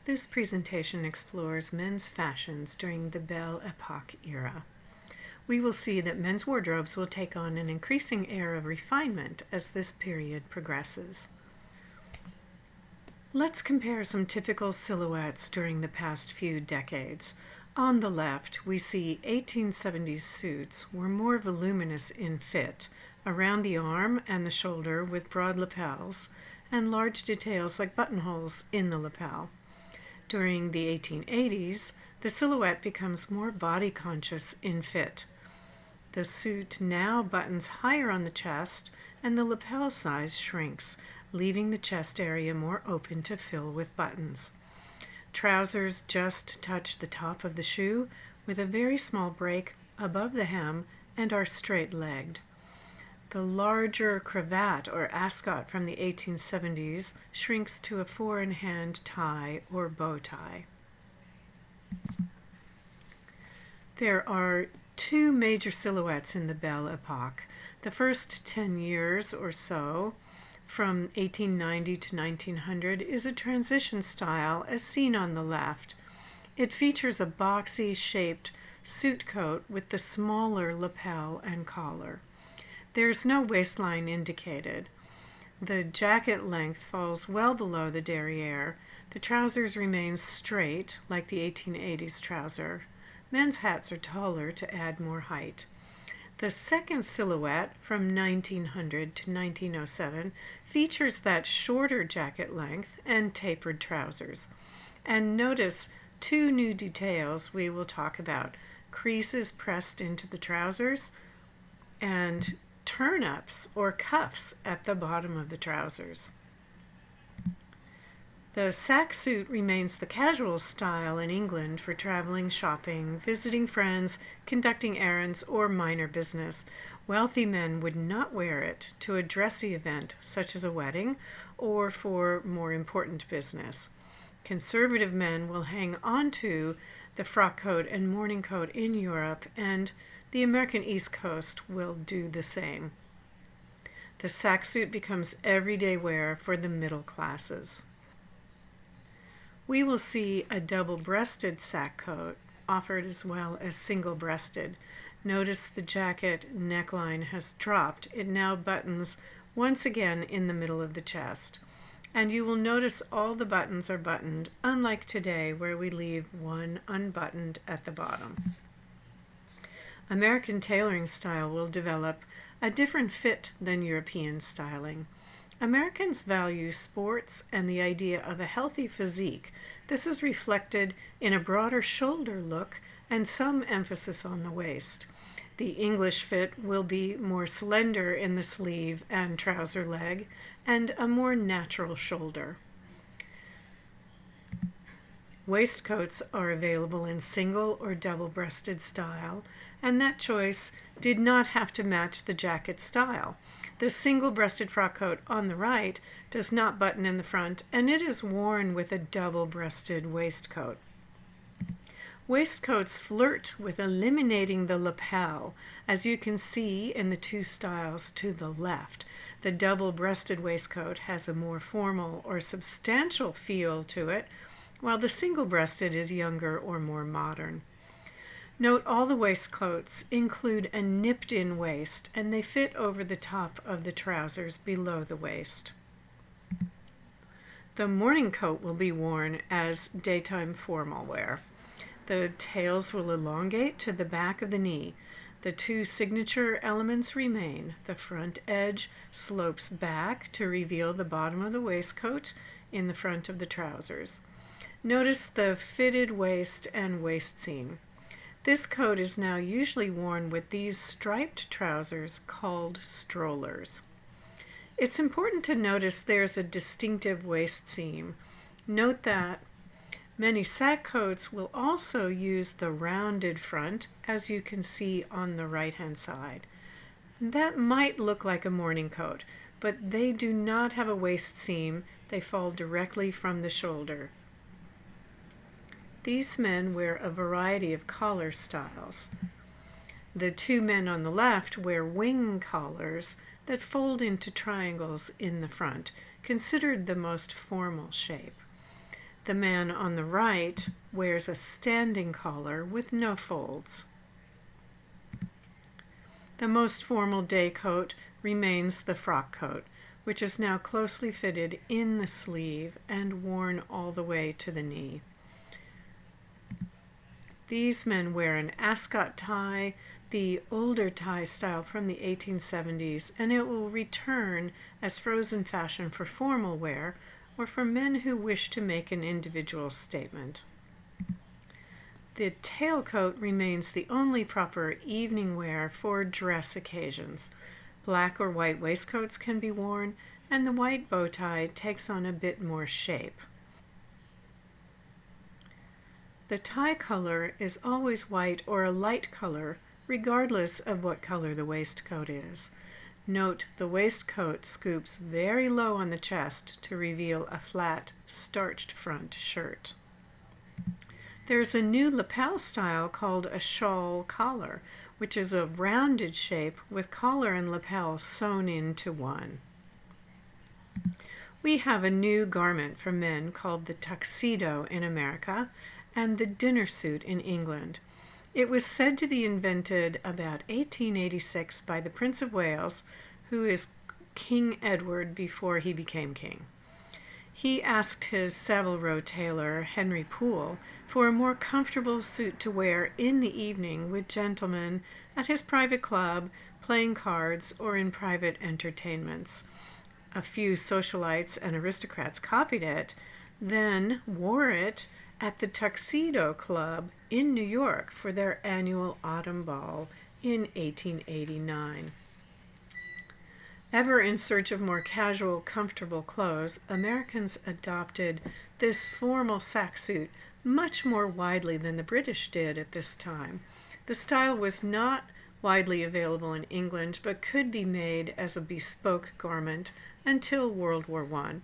This presentation explores men's fashions during the Belle Epoch era. We will see that men's wardrobes will take on an increasing air of refinement as this period progresses. Let's compare some typical silhouettes during the past few decades. On the left, we see 1870s suits were more voluminous in fit, around the arm and the shoulder with broad lapels, and large details like buttonholes in the lapel. During the 1880s, the silhouette becomes more body-conscious in fit. The suit now buttons higher on the chest, and the lapel size shrinks, leaving the chest area more open to fill with buttons. Trousers just touch the top of the shoe with a very small break above the hem and are straight-legged. The larger cravat or ascot from the 1870s shrinks to a four-in-hand tie or bow tie. There are two major silhouettes in the Belle Epoch. The first 10 years or so, from 1890 to 1900, is a transition style as seen on the left. It features a boxy-shaped suit coat with the smaller lapel and collar. There's no waistline indicated. The jacket length falls well below the derriere. The trousers remain straight, like the 1880s trouser. Men's hats are taller to add more height. The second silhouette, from 1900 to 1907, features that shorter jacket length and tapered trousers. And notice two new details we will talk about: creases pressed into the trousers and turn-ups or cuffs at the bottom of the trousers. The sack suit remains the casual style in England for traveling, shopping, visiting friends, conducting errands, or minor business. Wealthy men would not wear it to a dressy event such as a wedding or for more important business. Conservative men will hang on to the frock coat and morning coat in Europe, and the American East Coast will do the same. The sack suit becomes everyday wear for the middle classes. We will see a double-breasted sack coat offered as well as single-breasted. Notice the jacket neckline has dropped. It now buttons once again in the middle of the chest. And you will notice all the buttons are buttoned, unlike today where we leave one unbuttoned at the bottom. American tailoring style will develop a different fit than European styling. Americans value sports and the idea of a healthy physique. This is reflected in a broader shoulder look and some emphasis on the waist. The English fit will be more slender in the sleeve and trouser leg and a more natural shoulder. Waistcoats are available in single or double-breasted style, and that choice did not have to match the jacket style. The single-breasted frock coat on the right does not button in the front, and it is worn with a double-breasted waistcoat. Waistcoats flirt with eliminating the lapel, as you can see in the two styles to the left. The double-breasted waistcoat has a more formal or substantial feel to it, while the single-breasted is younger or more modern. Note all the waistcoats include a nipped-in waist, and they fit over the top of the trousers below the waist. The morning coat will be worn as daytime formal wear. The tails will elongate to the back of the knee. The two signature elements remain. The front edge slopes back to reveal the bottom of the waistcoat in the front of the trousers. Notice the fitted waist and waist seam. This coat is now usually worn with these striped trousers called strollers. It's important to notice there's a distinctive waist seam. Note that many sack coats will also use the rounded front, as you can see on the right-hand side. That might look like a morning coat, but they do not have a waist seam. They fall directly from the shoulder. These men wear a variety of collar styles. The two men on the left wear wing collars that fold into triangles in the front, considered the most formal shape. The man on the right wears a standing collar with no folds. The most formal day coat remains the frock coat, which is now closely fitted in the sleeve and worn all the way to the knee. These men wear an ascot tie, the older tie style from the 1870s, and it will return as frozen fashion for formal wear or for men who wish to make an individual statement. The tailcoat remains the only proper evening wear for dress occasions. Black or white waistcoats can be worn, and the white bow tie takes on a bit more shape. The tie color is always white or a light color, regardless of what color the waistcoat is. Note the waistcoat scoops very low on the chest to reveal a flat, starched front shirt. There's a new lapel style called a shawl collar, which is a rounded shape with collar and lapel sewn into one. We have a new garment for men called the tuxedo in America and the dinner suit in England. It was said to be invented about 1886 by the Prince of Wales, who is King Edward before he became king. He asked his Savile Row tailor, Henry Poole, for a more comfortable suit to wear in the evening with gentlemen at his private club, playing cards, or in private entertainments. A few socialites and aristocrats copied it, then wore it at the Tuxedo Club in New York for their annual autumn ball in 1889. Ever in search of more casual, comfortable clothes, Americans adopted this formal sack suit much more widely than the British did at this time. The style was not widely available in England, but could be made as a bespoke garment until World War I.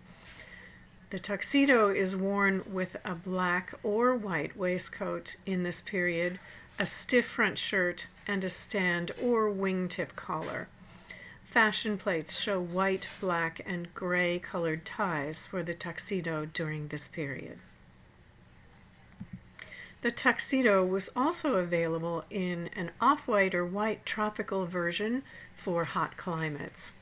The tuxedo is worn with a black or white waistcoat in this period, a stiff front shirt, and a stand or wingtip collar. Fashion plates show white, black, and gray colored ties for the tuxedo during this period. The tuxedo was also available in an off-white or white tropical version for hot climates.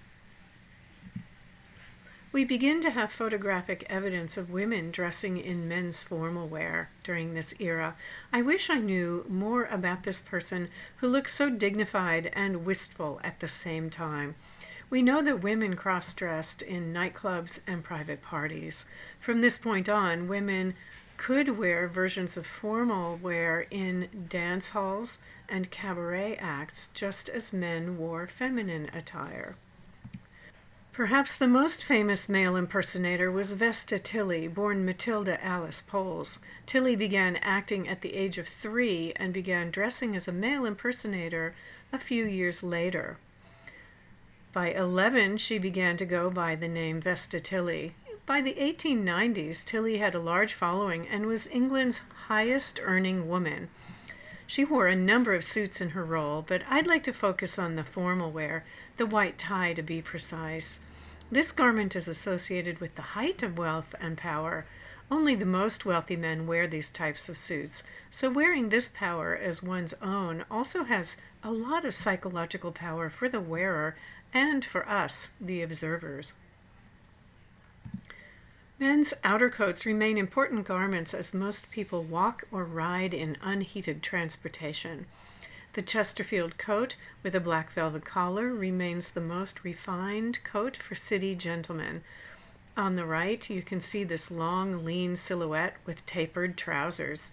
We begin to have photographic evidence of women dressing in men's formal wear during this era. I wish I knew more about this person who looks so dignified and wistful at the same time. We know that women cross-dressed in nightclubs and private parties. From this point on, women could wear versions of formal wear in dance halls and cabaret acts, just as men wore feminine attire. Perhaps the most famous male impersonator was Vesta Tilley, born Matilda Alice Poles. Tilley began acting at the age of 3 and began dressing as a male impersonator a few years later. By 11, she began to go by the name Vesta Tilley. By the 1890s, Tilley had a large following and was England's highest-earning woman. She wore a number of suits in her role, but I'd like to focus on the formal wear, the white tie to be precise. This garment is associated with the height of wealth and power. Only the most wealthy men wear these types of suits, so wearing this power as one's own also has a lot of psychological power for the wearer and for us, the observers. Men's outer coats remain important garments as most people walk or ride in unheated transportation. The Chesterfield coat with a black velvet collar remains the most refined coat for city gentlemen. On the right, you can see this long, lean silhouette with tapered trousers.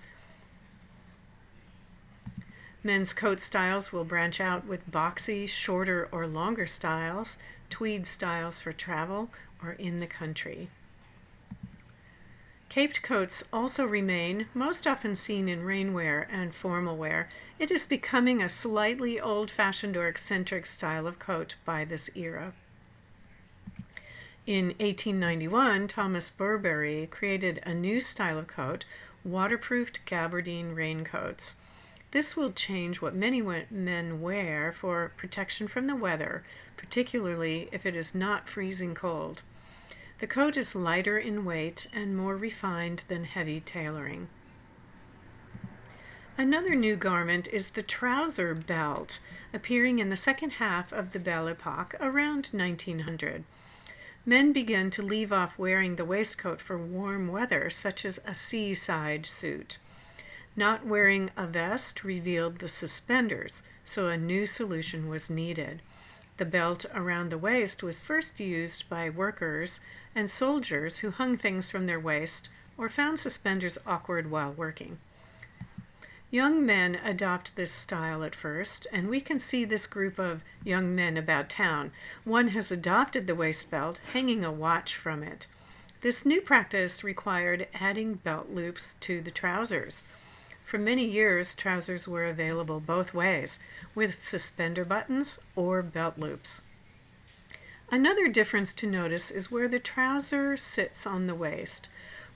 Men's coat styles will branch out with boxy, shorter or longer styles, tweed styles for travel or in the country. Caped coats also remain, most often seen in rainwear and formal wear. It is becoming a slightly old-fashioned or eccentric style of coat by this era. In 1891, Thomas Burberry created a new style of coat, waterproofed gabardine raincoats. This will change what many men wear for protection from the weather, particularly if it is not freezing cold. The coat is lighter in weight and more refined than heavy tailoring. Another new garment is the trouser belt, appearing in the second half of the Belle Epoch around 1900. Men began to leave off wearing the waistcoat for warm weather, such as a seaside suit. Not wearing a vest revealed the suspenders, so a new solution was needed. The belt around the waist was first used by workers and soldiers who hung things from their waist or found suspenders awkward while working. Young men adopt this style at first, and we can see this group of young men about town. One has adopted the waist belt, hanging a watch from it. This new practice required adding belt loops to the trousers. For many years, trousers were available both ways, with suspender buttons or belt loops. Another difference to notice is where the trouser sits on the waist.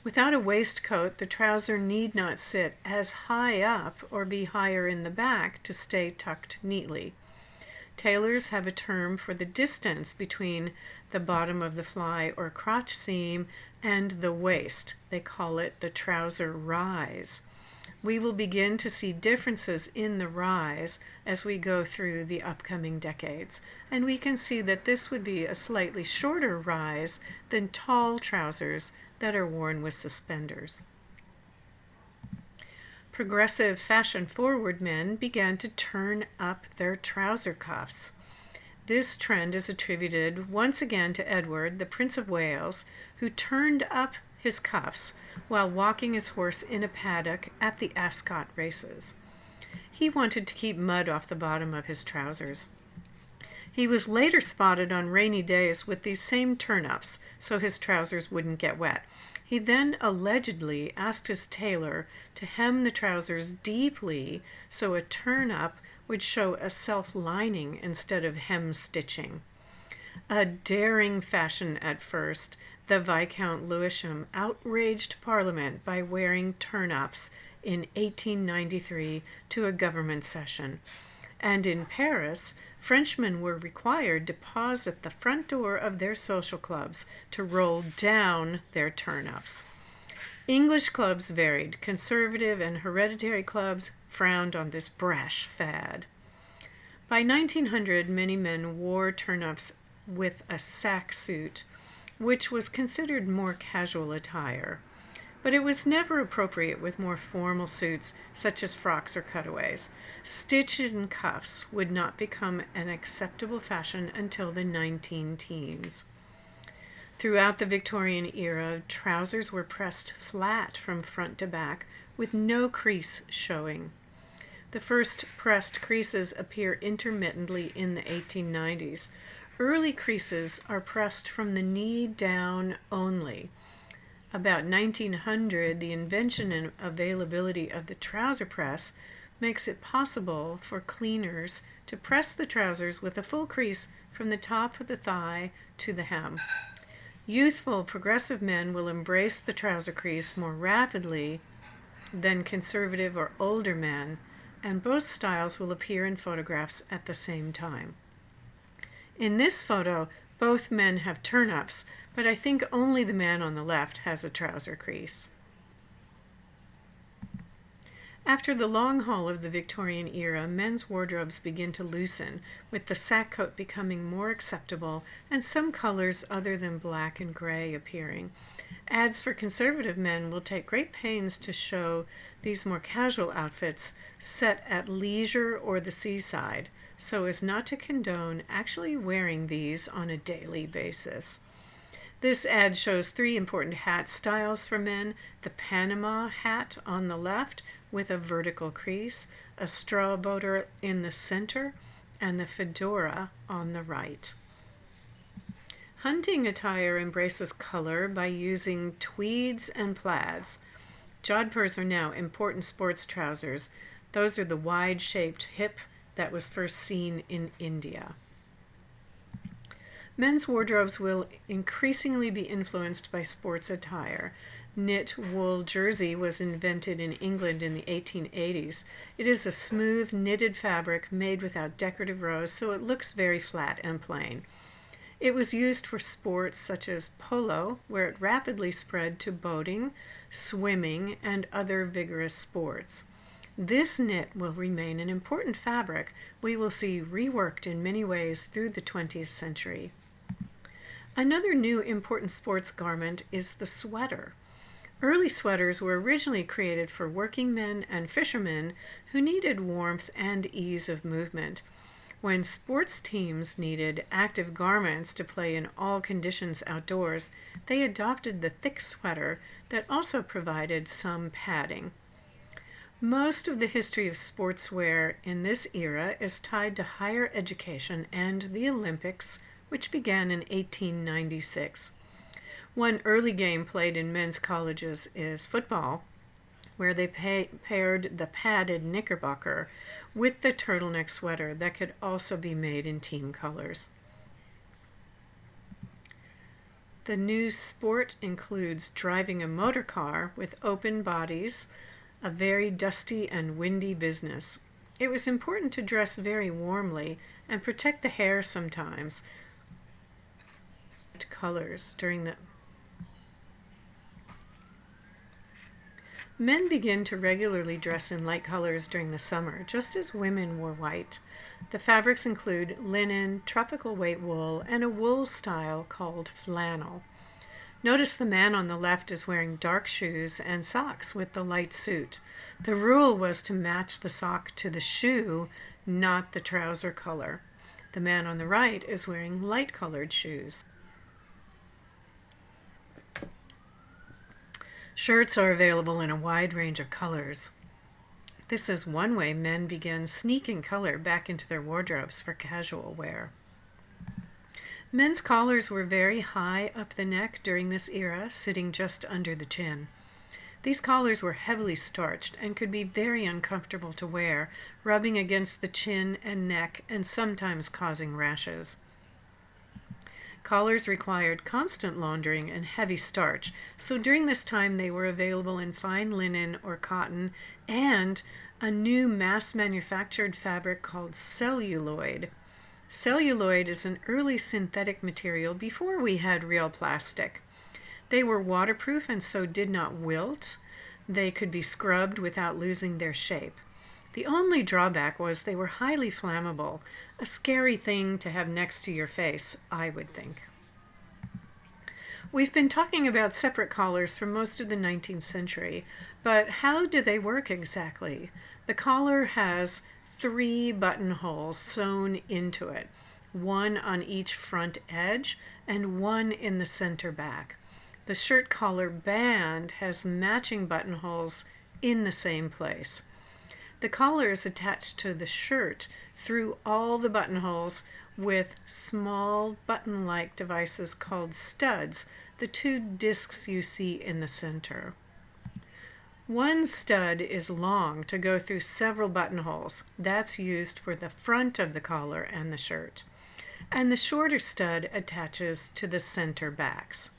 Without a waistcoat, the trouser need not sit as high up or be higher in the back to stay tucked neatly. Tailors have a term for the distance between the bottom of the fly or crotch seam and the waist. They call it the trouser rise. We will begin to see differences in the rise as we go through the upcoming decades, and we can see that this would be a slightly shorter rise than tall trousers that are worn with suspenders. Progressive, fashion-forward men began to turn up their trouser cuffs. This trend is attributed once again to Edward, the Prince of Wales, who turned up his cuffs while walking his horse in a paddock at the Ascot races. He wanted to keep mud off the bottom of his trousers. He was later spotted on rainy days with these same turn-ups so his trousers wouldn't get wet. He then allegedly asked his tailor to hem the trousers deeply so a turn-up would show a self-lining instead of hem stitching. A daring fashion at first, the Viscount Lewisham outraged Parliament by wearing turn-ups in 1893 to a government session. And in Paris, Frenchmen were required to pause at the front door of their social clubs to roll down their turn-ups. English clubs varied. Conservative and hereditary clubs frowned on this brash fad. By 1900, many men wore turn-ups with a sack suit, which was considered more casual attire. But it was never appropriate with more formal suits such as frocks or cutaways. Stitch-in cuffs would not become an acceptable fashion until the 19-teens. Throughout the Victorian era, trousers were pressed flat from front to back with no crease showing. The first pressed creases appear intermittently in the 1890s. Early creases are pressed from the knee down only. About 1900, the invention and availability of the trouser press makes it possible for cleaners to press the trousers with a full crease from the top of the thigh to the hem. Youthful, progressive men will embrace the trouser crease more rapidly than conservative or older men, and both styles will appear in photographs at the same time. In this photo, both men have turn-ups, but I think only the man on the left has a trouser crease. After the long haul of the Victorian era, men's wardrobes begin to loosen, with the sack coat becoming more acceptable and some colors other than black and gray appearing. Ads for conservative men will take great pains to show these more casual outfits set at leisure or the seaside, so as not to condone actually wearing these on a daily basis. This ad shows three important hat styles for men: the Panama hat on the left with a vertical crease, a straw boater in the center, and the fedora on the right. Hunting attire embraces color by using tweeds and plaids. Jodhpurs are now important sports trousers. Those are the wide-shaped hip that was first seen in India. Men's wardrobes will increasingly be influenced by sports attire. Knit wool jersey was invented in England in the 1880s. It is a smooth knitted fabric made without decorative rows, so it looks very flat and plain. It was used for sports such as polo, where it rapidly spread to boating, swimming, and other vigorous sports. This knit will remain an important fabric we will see reworked in many ways through the 20th century. Another new important sports garment is the sweater. Early sweaters were originally created for working men and fishermen who needed warmth and ease of movement. When sports teams needed active garments to play in all conditions outdoors, they adopted the thick sweater that also provided some padding. Most of the history of sportswear in this era is tied to higher education and the Olympics, which began in 1896. One early game played in men's colleges is football, where they paired the padded knickerbocker with the turtleneck sweater that could also be made in team colors. The new sport includes driving a motor car with open bodies, a very dusty and windy business. It was important to dress very warmly and protect the hair sometimes. Colors during the Men begin to regularly dress in light colors during the summer, just as women wore white. The fabrics include linen, tropical weight wool, and a wool style called flannel. Notice the man on the left is wearing dark shoes and socks with the light suit. The rule was to match the sock to the shoe, not the trouser color. The man on the right is wearing light-colored shoes. Shirts are available in a wide range of colors. This is one way men began sneaking color back into their wardrobes for casual wear. Men's collars were very high up the neck during this era, sitting just under the chin. These collars were heavily starched and could be very uncomfortable to wear, rubbing against the chin and neck and sometimes causing rashes. Collars required constant laundering and heavy starch, so during this time they were available in fine linen or cotton and a new mass-manufactured fabric called celluloid. Celluloid is an early synthetic material before we had real plastic. They were waterproof and so did not wilt. They could be scrubbed without losing their shape. The only drawback was they were highly flammable, a scary thing to have next to your face, I would think. We've been talking about separate collars for most of the 19th century, but how do they work exactly? The collar has 3 buttonholes sewn into it, one on each front edge and one in the center back. The shirt collar band has matching buttonholes in the same place. The collar is attached to the shirt through all the buttonholes with small button-like devices called studs, the 2 discs you see in the center. One stud is long to go through several buttonholes. That's used for the front of the collar and the shirt. And the shorter stud attaches to the center backs.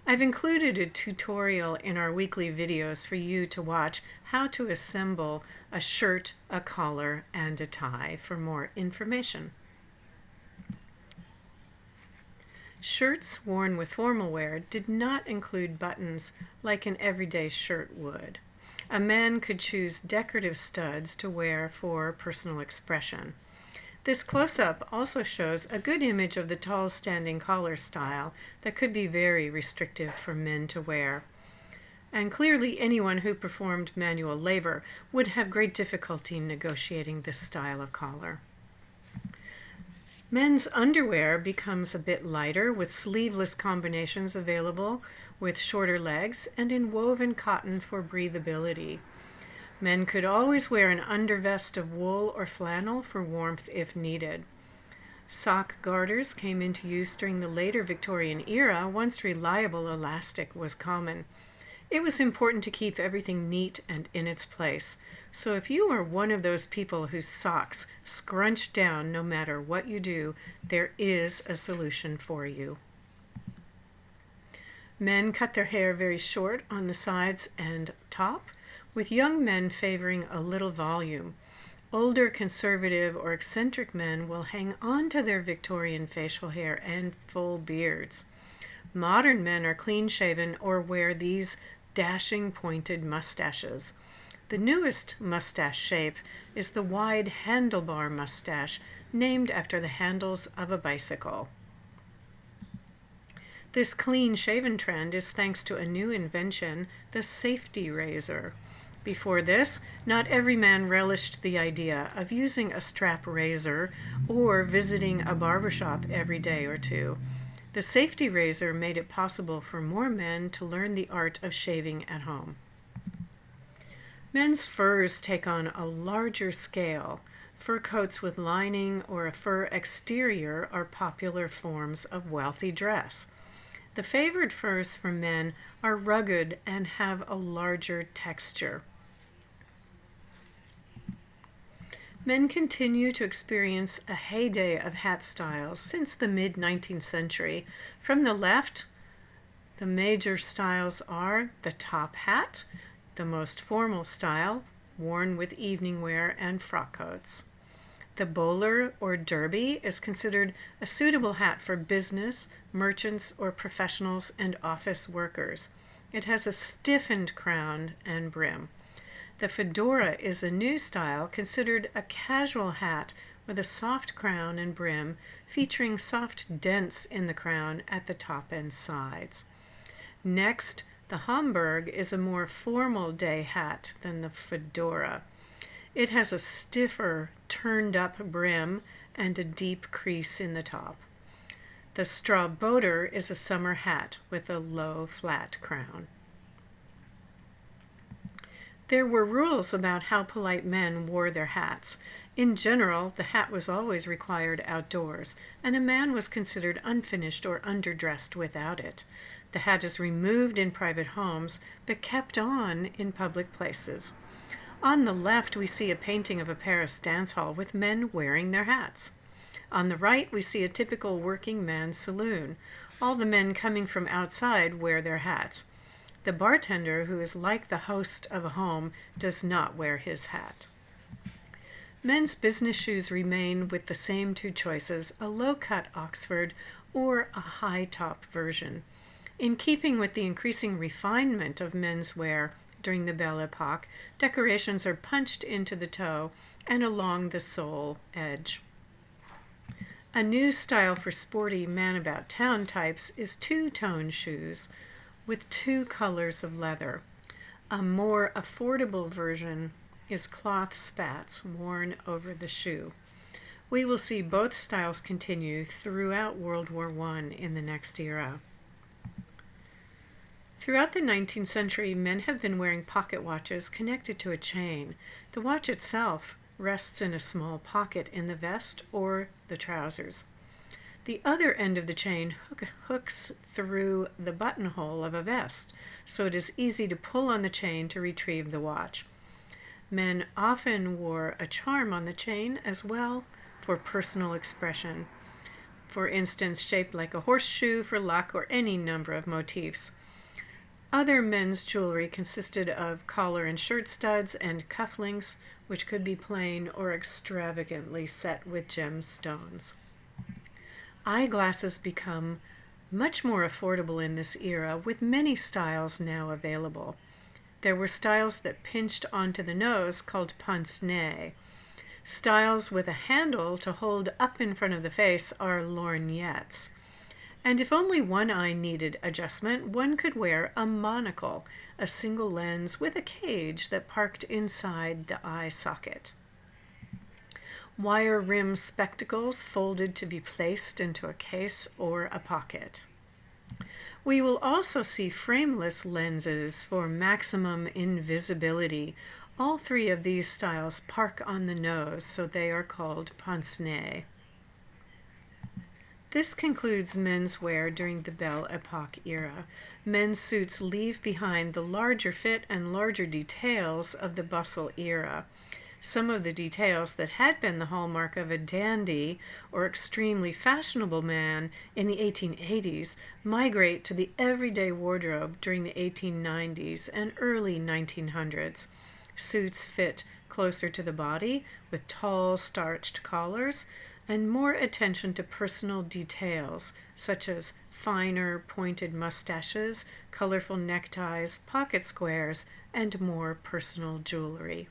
I've included a tutorial in our weekly videos for you to watch how to assemble a shirt, a collar, and a tie for more information. Shirts worn with formal wear did not include buttons like an everyday shirt would. A man could choose decorative studs to wear for personal expression. This close-up also shows a good image of the tall standing collar style that could be very restrictive for men to wear. And clearly anyone who performed manual labor would have great difficulty negotiating this style of collar. Men's underwear becomes a bit lighter with sleeveless combinations available with shorter legs and in woven cotton for breathability. Men could always wear an undervest of wool or flannel for warmth if needed. Sock garters came into use during the later Victorian era once reliable elastic was common. It was important to keep everything neat and in its place. So if you are one of those people whose socks scrunch down no matter what you do, there is a solution for you. Men cut their hair very short on the sides and top, with young men favoring a little volume. Older conservative or eccentric men will hang on to their Victorian facial hair and full beards. Modern men are clean-shaven or wear these dashing pointed mustaches. The newest mustache shape is the wide handlebar mustache, named after the handles of a bicycle. This clean-shaven trend is thanks to a new invention, the safety razor. Before this, not every man relished the idea of using a strap razor or visiting a barbershop every day or two. The safety razor made it possible for more men to learn the art of shaving at home. Men's furs take on a larger scale. Fur coats with lining or a fur exterior are popular forms of wealthy dress. The favored furs for men are rugged and have a larger texture. Men continue to experience a heyday of hat styles since the mid-19th century. From the left, the major styles are the top hat, the most formal style, worn with evening wear and frock coats. The bowler or derby is considered a suitable hat for business, merchants, or professionals and office workers. It has a stiffened crown and brim. The fedora is a new style considered a casual hat with a soft crown and brim, featuring soft dents in the crown at the top and sides. Next, the Homburg is a more formal day hat than the fedora. It has a stiffer, turned-up brim and a deep crease in the top. The Strauboter is a summer hat with a low, flat crown. There were rules about how polite men wore their hats. In general, the hat was always required outdoors, and a man was considered unfinished or underdressed without it. The hat is removed in private homes, but kept on in public places. On the left, we see a painting of a Paris dance hall with men wearing their hats. On the right, we see a typical working man's saloon. All the men coming from outside wear their hats. The bartender, who is like the host of a home, does not wear his hat. Men's business shoes remain with the same two choices, a low-cut Oxford or a high-top version. In keeping with the increasing refinement of menswear during the Belle Epoque, decorations are punched into the toe and along the sole edge. A new style for sporty man-about-town types is two-tone shoes with two colors of leather. A more affordable version is cloth spats worn over the shoe. We will see both styles continue throughout World War I in the next era. Throughout the 19th century, men have been wearing pocket watches connected to a chain. The watch itself rests in a small pocket in the vest or the trousers. The other end of the chain hooks through the buttonhole of a vest, so it is easy to pull on the chain to retrieve the watch. Men often wore a charm on the chain as well for personal expression. For instance, shaped like a horseshoe for luck or any number of motifs. Other men's jewelry consisted of collar and shirt studs and cufflinks, which could be plain or extravagantly set with gemstones. Eyeglasses become much more affordable in this era, with many styles now available. There were styles that pinched onto the nose called pince-nez. Styles with a handle to hold up in front of the face are lorgnettes. And if only one eye needed adjustment, one could wear a monocle, a single lens with a cage that parked inside the eye socket. Wire rim spectacles folded to be placed into a case or a pocket. We will also see frameless lenses for maximum invisibility. All three of these styles park on the nose, so they are called pince-nez. This concludes menswear during the Belle Epoque era. Men's suits leave behind the larger fit and larger details of the bustle era. Some of the details that had been the hallmark of a dandy or extremely fashionable man in the 1880s migrate to the everyday wardrobe during the 1890s and early 1900s. Suits fit closer to the body with tall starched collars, and more attention to personal details such as finer pointed mustaches, colorful neckties, pocket squares, and more personal jewelry.